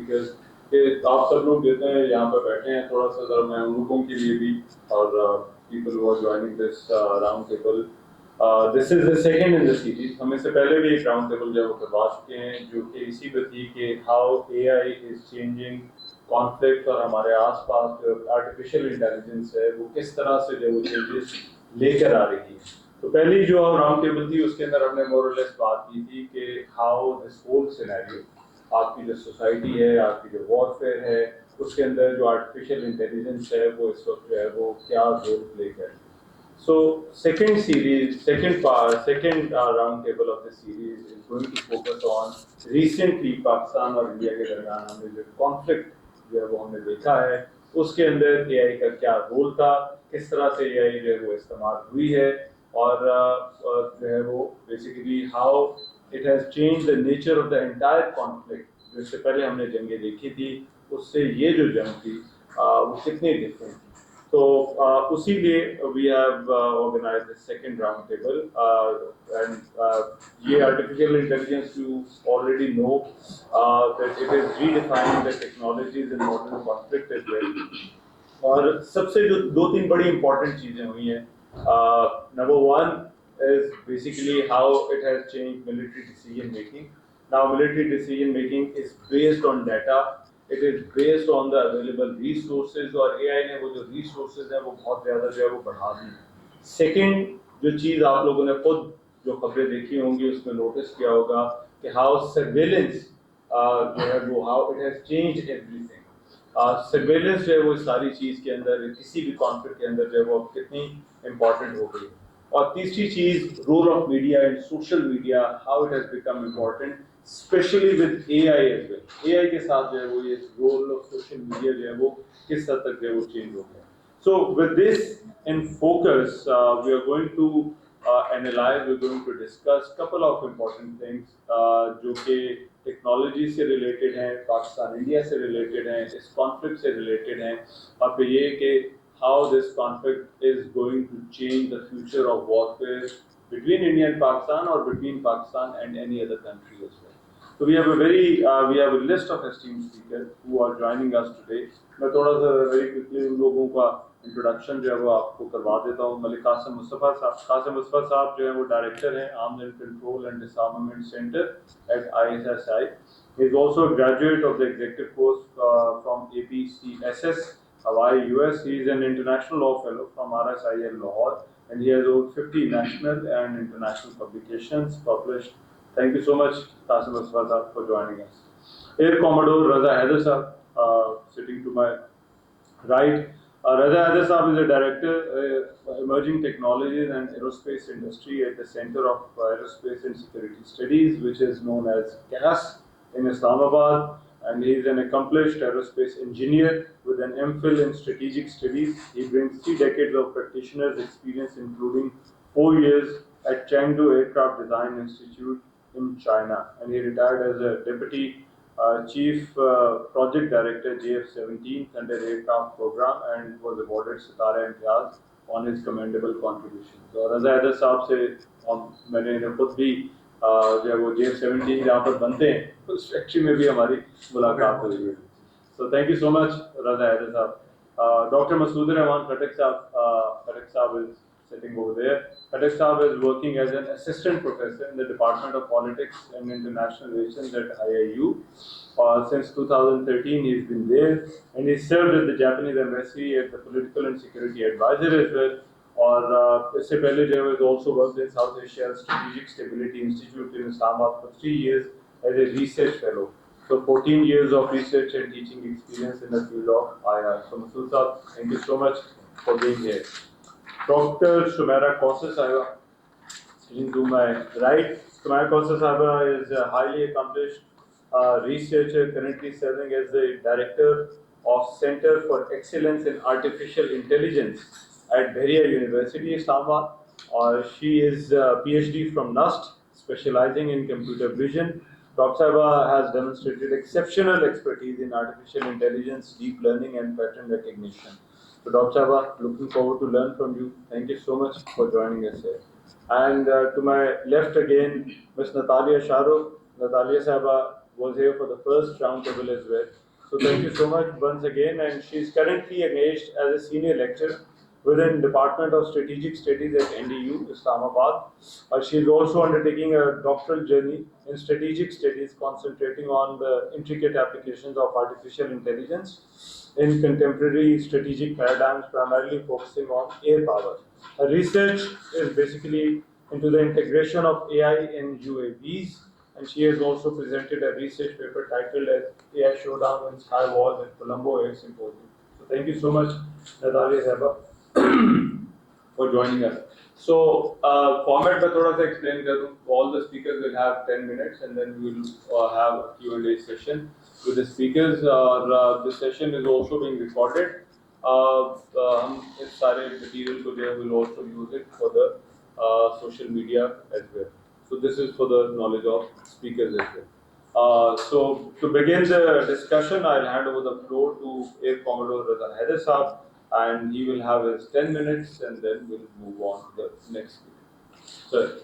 speakers कि आप सब लोग देते हैं यहाँ पर बैठे हैं, थोड़ा सा ज़रा मैं उन लोगों के लिए भी और people who are joining this round table. This is the second in the series. हम इससे पहले भी एक राउंड टेबल जो है वो करवा चुके हैं जो कि इसी पे थी कि how AI is changing conflict और हमारे आसपास जो आर्टिफिशियल इंटेलिजेंस है वो किस तरह से जो वो चेंजेस लेकर आ रही है। तो पहली जो राउंड टेबल थी उसके अंदर हमने मोर और लेस बात की थी कि हाउ दिस होल सिनेरियो, आपकी जो सोसाइटी है, आपकी जो वॉरफेयर है, उसके अंदर जो आर्टिफिशियल इंटेलिजेंस है वो इस वक्त जो है वो क्या रोल प्ले कर रही है। So second series, second round table of the series is going to focus on recently Pakistan और इंडिया के दरमियान हमने जो कॉन्फ्लिक्ट जो है वो हमने देखा है, उसके अंदर एआई का क्या रोल था, किस तरह से एआई जो है वो इस्तेमाल हुई है और जो है वो basically how it has change the nature of the entire conflict. जो इससे पहले हमने जंगें देखी थी उससे ये जो जंग थी वो कितनी डिफरेंट थी। So उसी लिए we have organized the second round table and ये artificial intelligence you already know that it is redefining the technologies in modern conflict as well. और सबसे जो दो तीन बड़ी important चीजें हुई हैं, number one is basically how it has changed military decision making. Now military decision making is based on data. It is based on the available resources और AI ने वो जो resources हैं वो बहुत ज़्यादा जो है वो बढ़ा दी। Second जो चीज़ आप लोगों ने खुद जो खबरें देखी होंगी उसमें नोटिस किया होगा कि how surveillance जो है वो how it has changed everything. Surveillance जो है वो सारी चीज़ के अंदर किसी भी कॉन्फ्लिक्ट के अंदर जो है वो कितनी इम्पोर्टेंट हो गई। और तीसरी चीज़ role of media and social media, how it has become important specially with AI as well. AI के साथ जो है वो ये रोल ऑफ सोशल मीडिया जो है वो किस हद तक जो है वो चेंज हो गया। So with this in focus we are going to analyse, we are going to discuss couple of important things जो कि टेक्नोलॉजी से रिलेटेड हैं, पाकिस्तान इंडिया से रिलेटेड हैं, इस कॉन्फ्लिक्ट से रिलेटेड हैं और फिर ये कि how this conflict is going to change the future of warfare between India and Pakistan or between Pakistan and any other country as well. So we have a list of esteemed speakers who are joining us today. मैं थोड़ा सा very quickly उन लोगों का introduction जो है वो आपको करवा देता हूँ। मलिक कासिम मुस्तफ़ा साहब जो है वो डायरेक्टर हैं arms and control and डिसआर्मामेंट centre at ISSI. He is also a graduate of the executive course from APCSS Hawaii, US. He is an international law fellow from RSIL Lahore, and he has over 50 national and international publications published. Thank you so much, Qasim Aswad, for joining us. Air Commodore Raza Haider Saab, sitting to my right. Raza Haider Saab is a director, emerging technologies and aerospace industry at the Center of Aerospace and Security Studies, which is known as CAS in Islamabad. And he is an accomplished aerospace engineer with an MPhil in strategic studies. He brings 3 decades of practitioner's experience, including 4 years at Chengdu Aircraft Design Institute in China. And he retired as a deputy chief project director JF-17 under aircraft program and was awarded Sitara Imtiaz on his commendable contributions. और रज़ा हैदर साहब से मैंने इन्हें खुद भी जो है वो JF-17 जहाँ पर बनते हैं उस फैक्ट्री में भी हमारी मुलाकात हुई है। So thank you so much, Raza Haider साहब। Dr. Masood Rahman Khattak साहब is sitting over there. Khattak साहब is working as an assistant professor in the Department of Politics and International Relations at IIU. Since 2013 he's been there and he served at the Japanese Embassy as the Political and Security Advisor as well. और इससे पहले जो है also worked in South Asia Strategic Stability Institute in Islamabad for 3 years as a research fellow. So 14 years of research and teaching experience in the field of IR. So Masood Saab, thank you so much for being here. Dr. Shumaira Kausar Sahiba, sitting to my right. Shumaira Kausar Sahiba is a highly accomplished researcher, currently serving as the director of Center for Excellence in Artificial Intelligence at Bahria University, Islamabad. She is a PhD from NUST, specializing in computer vision. Dr. Sahiba has demonstrated exceptional expertise in artificial intelligence, deep learning, and pattern recognition. So, Dr. Sahiba, looking forward to learn from you. Thank you so much for joining us here. And to my left again, Ms. Natalia Shahrukh. Natalia Sahiba was here for the first roundtable as well. So thank you so much once again. And she is currently engaged as a senior lecturer within Department of Strategic Studies at NDU, Islamabad. She is also undertaking a doctoral journey in strategic studies, concentrating on the intricate applications of artificial intelligence in contemporary strategic paradigms, primarily focusing on air power. Her research is basically into the integration of AI in UAVs, and she has also presented a research paper titled as AI Showdown in Sky Wars at Colombo Air Symposium. So thank you so much, Natalia Zeba, for joining us. So format में थोड़ा सा explain कर दूँ. All the speakers will have 10 minutes, and then we will have a Q&A session with the speakers. This session is also being recorded. हम इस सारे material को जो है will also use it for the social media as well. So this is for the knowledge of speakers as well. So to begin the discussion, I'll hand over the floor to Air Commodore Raza Haider Saab, and he will have his 10 minutes, and then we'll move on to the next speaker. Sir.